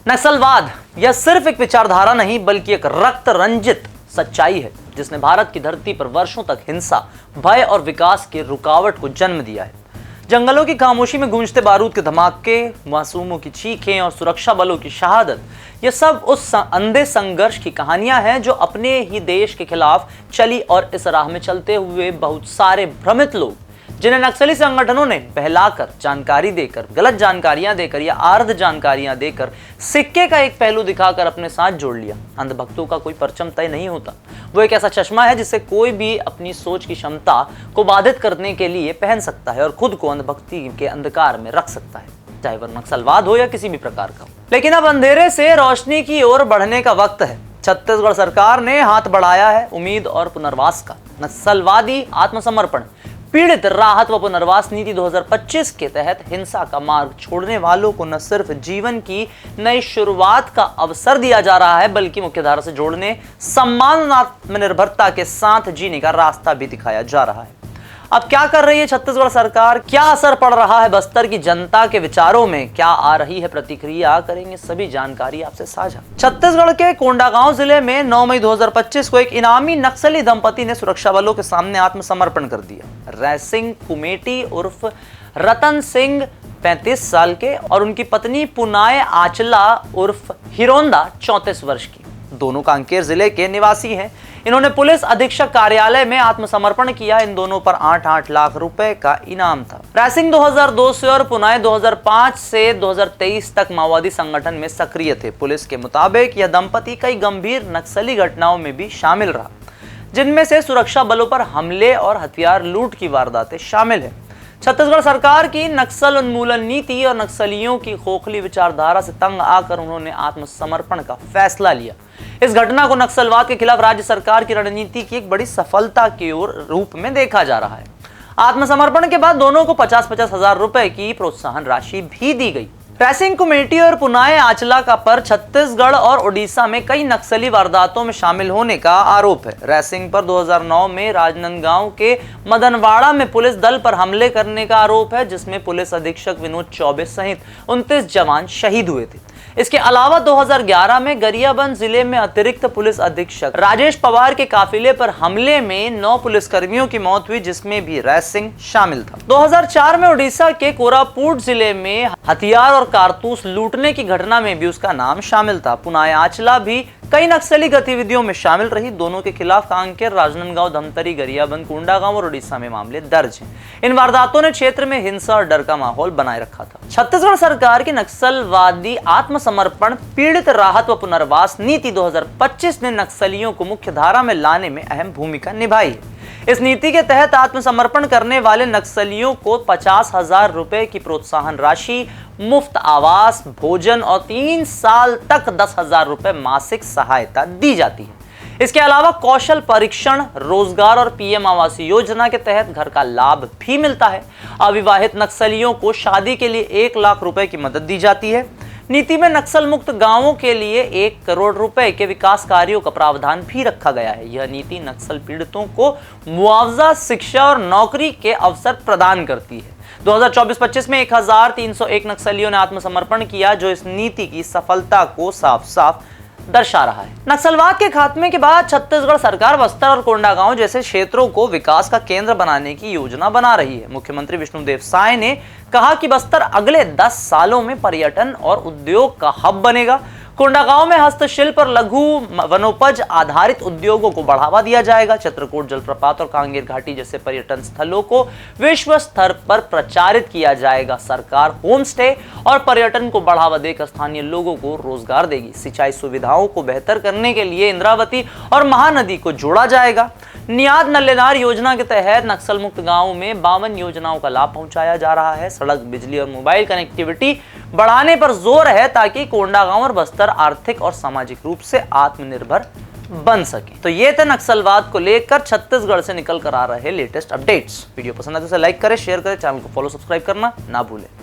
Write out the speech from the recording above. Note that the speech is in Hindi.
नक्सलवाद यह सिर्फ एक विचारधारा नहीं बल्कि एक रक्त रंजित सच्चाई है जिसने भारत की धरती पर वर्षों तक हिंसा, भय और विकास के रुकावट को जन्म दिया है। जंगलों की खामोशी में गूंजते बारूद के धमाके, मासूमों की चीखें और सुरक्षा बलों की शहादत, ये सब उस अंधे संघर्ष की कहानियां हैं जो अपने ही देश के खिलाफ चली और इस राह में चलते हुए बहुत सारे भ्रमित लोग, जिन्हें नक्सली संगठनों ने बहलाकर, जानकारी देकर, गलत जानकारियां देकर या अर्ध जानकारियां देकर सिक्के का एक पहलू दिखाकर अपने साथ जोड़ लिया। अंधभक्तों का कोई परचम तय नहीं होता, वो एक ऐसा चश्मा है जिसे कोई भी अपनी सोच की क्षमता को बाधित करने के लिए पहन सकता है और खुद को अंधभक्ति के अंधकार में रख सकता है, चाहे वह नक्सलवाद हो या किसी भी प्रकार का। लेकिन अब अंधेरे से रोशनी की ओर बढ़ने का वक्त है। छत्तीसगढ़ सरकार ने हाथ बढ़ाया है उम्मीद और पुनर्वास का। नक्सलवादी आत्मसमर्पण, पीड़ित राहत व पुनर्वास नीति 2025 के तहत हिंसा का मार्ग छोड़ने वालों को न सिर्फ जीवन की नई शुरुआत का अवसर दिया जा रहा है बल्कि मुख्यधारा से जोड़ने, सम्मान, आत्मनिर्भरता के साथ जीने का रास्ता भी दिखाया जा रहा है। अब क्या कर रही है छत्तीसगढ़ सरकार? क्या असर पड़ रहा है बस्तर की जनता के विचारों में? क्या आ रही है प्रतिक्रिया? करेंगे सभी जानकारी आपसे साझा। छत्तीसगढ़ के कोंडागांव जिले में 9 मई 2025 को एक इनामी नक्सली दंपति ने सुरक्षा बलों के सामने आत्मसमर्पण कर दिया। रैसिंग कुमेटी उर्फ रतन सिंह 35 साल के और उनकी पत्नी पुनाय आचला उर्फ हिरोंदा 34 वर्ष की, दोनों कांकेर जिले के निवासी हैं। इन्होंने पुलिस अधीक्षक कार्यालय में आत्मसमर्पण किया। इन दोनों पर 8-8 लाख रुपए का इनाम था। रैसिंग 2002 से और पुनाय 2005 से 2023 तक माओवादी संगठन में सक्रिय थे। पुलिस के मुताबिक यह दंपति कई गंभीर नक्सली घटनाओं में भी शामिल रहा, जिनमें से सुरक्षा बलों पर हमले और हथियार लूट की वारदातें शामिल है। छत्तीसगढ़ सरकार की नक्सल उन्मूलन नीति और नक्सलियों की खोखली विचारधारा से तंग आकर उन्होंने आत्मसमर्पण का फैसला लिया। इस घटना को नक्सलवाद के खिलाफ राज्य सरकार की रणनीति की एक बड़ी सफलता के रूप में देखा जा रहा है। आत्मसमर्पण के बाद दोनों को 50-50 हजार रुपए की प्रोत्साहन राशि भी दी गई। रैसिंग कुमेटी और पुनाय आचला का पर छत्तीसगढ़ और ओडिशा में कई नक्सली वारदातों में शामिल होने का आरोप है। रैसिंग पर 2009 में राजनांदगांव के मदनवाड़ा में पुलिस दल पर हमले करने का आरोप है, जिसमें पुलिस अधीक्षक विनोद चौबे सहित 29 जवान शहीद हुए थे। इसके अलावा 2011 में गरियाबंद जिले में अतिरिक्त पुलिस अधीक्षक राजेश पवार के काफिले पर हमले में 9 पुलिसकर्मियों की मौत हुई, जिसमें भी रैसिंग शामिल था। 2004 में ओडिशा के कोरापुट जिले में हथियार और कारतूस लूटने की घटना में भी उसका नाम शामिल था। पुनाय आचला भी कई नक्सली गतिविधियों में शामिल रही। दोनों के खिलाफ कांकेर, राजनांदगांव, धमतरी, गरियाबंद, कोंडागांव और ओडिशा में मामले दर्ज हैं। इन वारदातों ने क्षेत्र में हिंसा और डर का माहौल बनाए रखा था। छत्तीसगढ़ सरकार की नक्सलवादी आत्मसमर्पण, पीड़ित राहत व पुनर्वास नीति 2025 ने नक्सलियों को मुख्य धारा में लाने में अहम भूमिका निभाई है। इस नीति के तहत आत्मसमर्पण करने वाले नक्सलियों को 50,000 रुपए की प्रोत्साहन राशि, मुफ्त आवास, भोजन और 3 साल तक 10,000 रुपए मासिक सहायता दी जाती है। इसके अलावा कौशल परीक्षण, रोजगार और पीएम आवास योजना के तहत घर का लाभ भी मिलता है। अविवाहित नक्सलियों को शादी के लिए 1 लाख रुपए की मदद दी जाती है। नीति में नक्सल मुक्त गांवों के लिए 1 करोड़ रुपए के विकास कार्यों का प्रावधान भी रखा गया है। यह नीति नक्सल पीड़ितों को मुआवजा, शिक्षा और नौकरी के अवसर प्रदान करती है। 2024-25 में 1301 नक्सलियों ने आत्मसमर्पण किया, जो इस नीति की सफलता को साफ साफ दर्शा रहा है। नक्सलवाद के खात्मे के बाद छत्तीसगढ़ सरकार बस्तर और कोंडागांव जैसे क्षेत्रों को विकास का केंद्र बनाने की योजना बना रही है। मुख्यमंत्री विष्णुदेव साय ने कहा कि बस्तर अगले 10 सालों में पर्यटन और उद्योग का हब बनेगा। कोंडागांव में हस्तशिल्प और लघु वनोपज आधारित उद्योगों को बढ़ावा दिया जाएगा। चित्रकूट जलप्रपात और कांगेर घाटी जैसे पर्यटन स्थलों को विश्व स्तर पर प्रचारित किया जाएगा। सरकार होम स्टे और पर्यटन को बढ़ावा देकर स्थानीय लोगों को रोजगार देगी। सिंचाई सुविधाओं को बेहतर करने के लिए इंद्रावती और महानदी को जोड़ा जाएगा। नियाद नल्लेनार योजना के तहत नक्सल मुक्त गांवों में 52 योजनाओं का लाभ पहुंचाया जा रहा है। सड़क, बिजली और मोबाइल कनेक्टिविटी बढ़ाने पर जोर है ताकि कोंडागांव और बस्तर आर्थिक और सामाजिक रूप से आत्मनिर्भर बन सके। तो ये थे नक्सलवाद को लेकर छत्तीसगढ़ से निकल कर आ रहे लेटेस्ट अपडेट्स। वीडियो पसंद आए तो लाइक करें, शेयर करें, चैनल को फॉलो, सब्सक्राइब करना ना भूलें।